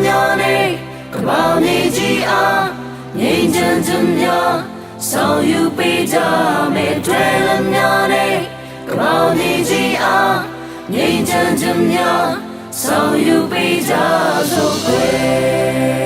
မျောနေကပောင်နေကြီးအားငြိမ်းချမ်းခြင်းများဆောင်ယူပေးကြမယ်တွဲလမျောနေကပောင်နေကြီးအားငြိမ်းချမ်းခြင်းများဆောင်ယူပေးကြစို့ခွေ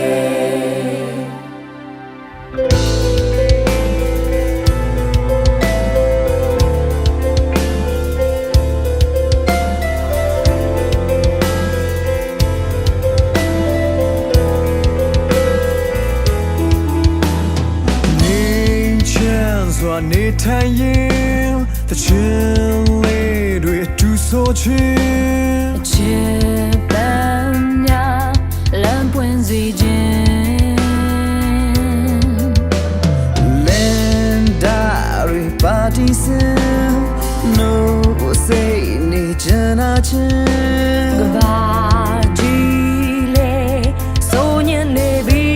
နေထိုင်ရင်တချင်လေးတွေတူဆိုချင်းချစ်ပန်းများလမ်းပွင့်စေခြင်းလန်ဒါရီပါတီစင် no say နေချင်နာချင်းကဘာကြီးလေစိုးညင်နေပြီ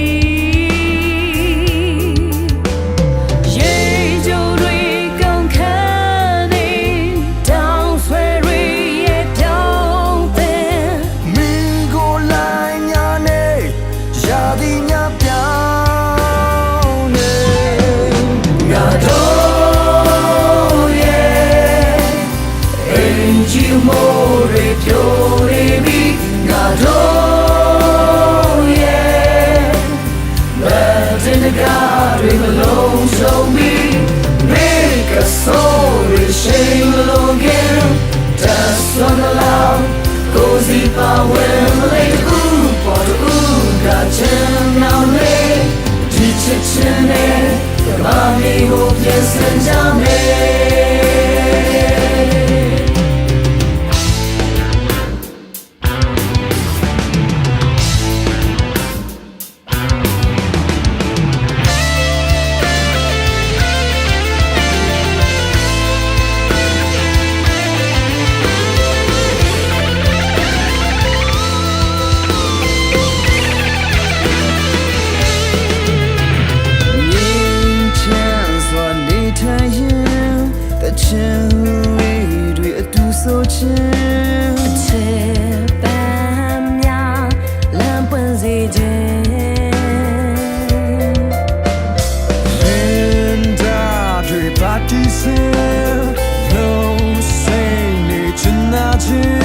Shame alone again. That's on the loud. Cozy power, Malay ooh, pot ooh, got chin now lay. Teach it chin eh, the mommy hope yes and jame. So chill chip bam ya lam pun si jin Linda dri party se no say ni chin na chin